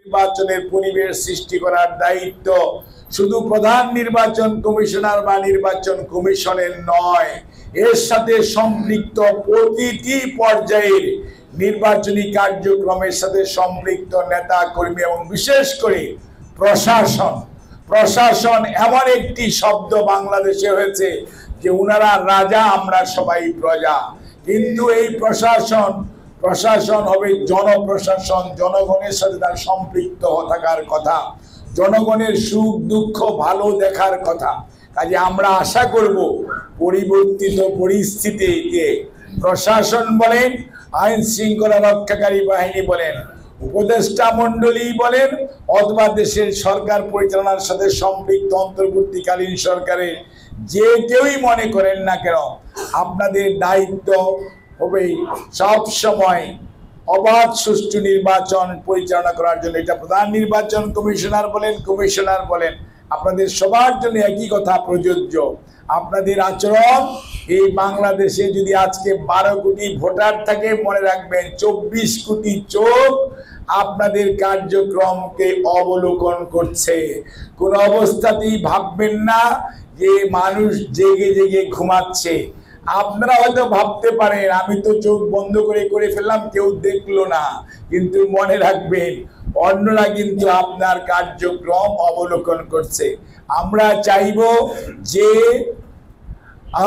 নির্বাচনের পরিবেশ সৃষ্টি করার দায়িত্ব শুধু প্রধান নির্বাচন কমিশনার বা নির্বাচন কমিশনের নয়, এর সাথে সম্পৃক্ত প্রতিটি পর্যায়ের নির্বাচনী কার্যক্রমের সাথে সম্পৃক্ত নেতা কর্মী এবং বিশেষ করে প্রশাসন। প্রশাসন এমন একটি শব্দ বাংলাদেশে হয়েছে যে উনারা রাজা, আমরা সবাই প্রজা, কিন্তু এই প্রশাসন হবে জনপ্রশাসন। জনগণের সাথে তার সম্পৃক্ত থাকার কথা, জনগণের সুখ দুঃখ ভালো দেখার কথা। কাজে আমরা আশা করব পরিবর্তিত পরিস্থিতিতে প্রশাসন বলেন, আইন শৃঙ্খলা রক্ষাকারী বাহিনী বলেন, উপদেষ্টা মন্ডলী বলেন, অথবা দেশের সরকার পরিচালনার সাথে সম্পৃক্ত অন্তর্বর্তীকালীন সরকারের যে কেউই মনে করেন না কেন, আপনাদের দায়িত্ব হবে সব সময় অবাধ সুষ্ঠু নির্বাচন পরিচালনা করার জন্য। এটা প্রধান নির্বাচন কমিশনার বলেন, আপনাদের সবার জন্য একই কথা প্রযোজ্য। আপনাদের আচরণ, এই বাংলাদেশে যদি আজকে 12 কোটি ভোটার থাকে, মনে রাখবেন 24 কোটি চোখ আপনাদের কার্যক্রমকে অবলোকন করছে। কোন অবস্থাতেই ভাববেন না যে মানুষ জেগে জেগে ঘুমাচ্ছে। আপনারা হয়তো ভাবতে পারেন আমি তো চোখ বন্ধ করে ফেললাম, কেউ দেখলো না, কিন্তু মনে রাখবেন অন্যরা কিন্তু আপনার কার্যক্রম অবলোকন করছে। আমরা চাইব যে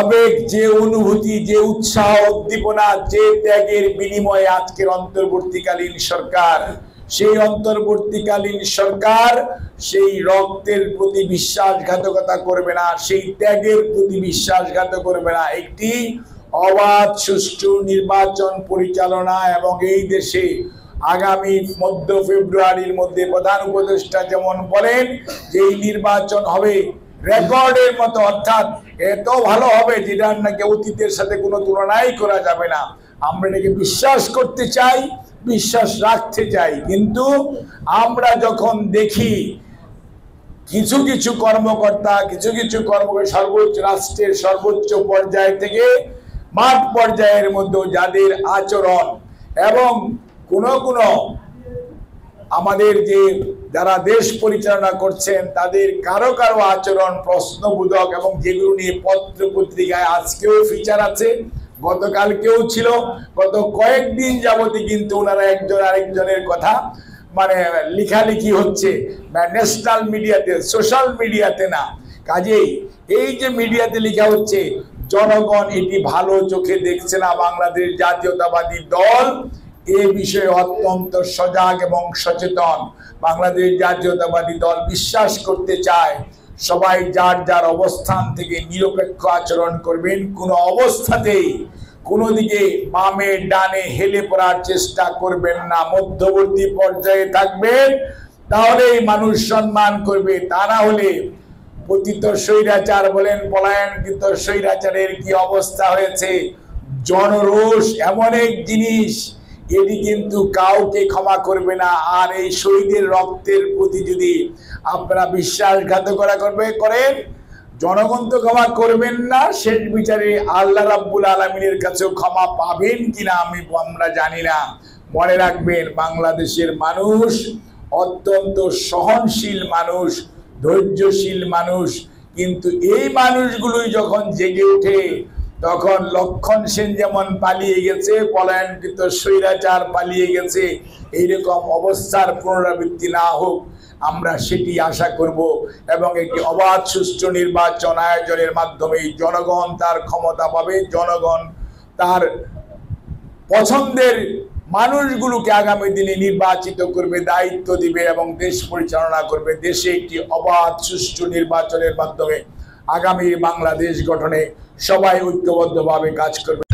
আবেগ, যে অনুভূতি, যে উৎসাহ উদ্দীপনা, যে ত্যাগের বিনিময়ে আজকের অন্তর্বর্তীকালীন সরকার, সেই অন্তর্বর্তীকালীন সরকার সেই রক্তের প্রতি বিশ্বাসঘাতকতা করবে না, সেই ত্যাগের প্রতি বিশ্বাসঘাত করবে না। একটি অবাধ সুষ্ঠু নির্বাচন পরিচালনা এবং এই দেশে আগামী মধ্য ফেব্রুয়ারির মধ্যে প্রধান উপদেষ্টা যেমন বলেন যে এই নির্বাচন হবে রেকর্ডের মতো, অর্থাৎ এত ভালো হবে যেটার নাকি অতীতের সাথে কোনো তুলনাই করা যাবে না। আমরা এটাকে বিশ্বাস করতে চাই, বিশ্বাস রাখতে চাই, কিন্তু আমরা যখন দেখি কিছু কিছু কর্মকর্তা, কিছু সর্বোচ্চ রাষ্ট্রের সর্বোচ্চ পর্যায় থেকে মাঠ পর্যায়ের মধ্যে যাদের আচরণ এবং কোনো আমাদের যে যারা দেশ পরিচালনা করছেন তাদের কারো আচরণ প্রশ্নবোধক, এবং যেগুলো নিয়ে পত্র পত্রিকায় আজকেও ফিচার আছে, গতকালকেও ছিল, গত কয়েকদিন যাবতই কিন্তু ওনারা একজন আরেকজনের কথা মানে লেখালেখি হচ্ছে ন্যাশনাল মিডিয়াতে, সোশ্যাল মিডিয়াতে না। কাজেই এই যে মিডিয়াতে লেখা হচ্ছে, জনগণ এটি ভালো চোখে দেখছে না। বাংলাদেশ জাতীয়তাবাদী দল এ বিষয়ে অত্যন্ত সজাগ এবং সচেতন। বাংলাদেশ জাতীয়তাবাদী দল বিশ্বাস করতে চায় সবাই যার যার অবস্থান থেকে নিরপেক্ষ আচরণ করবেন, কোনো অবস্থাতেই কোনো দিকে বামে ডানে হেলে পড়ার চেষ্টা করবেন না, মধ্যবর্তী পর্যায়ে থাকবেন, তাহলেই মানুষ সম্মান করবে। তা না হলে পতিত স্বৈরাচার বলেন, পলায়নকৃত স্বৈরাচারের কি অবস্থা হয়েছে। জনরোষ এমন এক জিনিস, এটি কিন্তু কাউকে ক্ষমা করবে না। আর এই শহীদের রক্তের প্রতি যদি আপনারা বিশ্বাসঘাতকতা করেন, জনগণ তো ক্ষমা করবেন না, শেষ বিচারে আল্লাহ রাব্বুল আলামিনের কাছেও ক্ষমা পাবেন কিনা আমরা জানি না। মনে রাখবেন বাংলাদেশের মানুষ অত্যন্ত সহনশীল মানুষ, ধৈর্যশীল মানুষ, কিন্তু এই মানুষগুলোই যখন জেগে ওঠে তখন লক্ষণ সেন যেমন পালিয়ে গেছে, পলায়নকৃত স্বৈরাচার পালিয়ে গেছে, এইরকম অবস্থার পুনরাবৃত্তি না হোক আমরা সেটি আশা করব। এবং একটি অবাধ সুষ্ঠু নির্বাচন আয়োজনের মাধ্যমে জনগণ তার ক্ষমতা পাবে, জনগণ তার পছন্দের মানুষগুলোকে আগামী দিনে নির্বাচিত করবে, দায়িত্ব দিবে এবং দেশ পরিচালনা করবে। দেশে একটি অবাধ সুষ্ঠু নির্বাচনের মাধ্যমে আগামী বাংলাদেশ গঠনে সবাই ঐক্যবদ্ধভাবে কাজ করবে।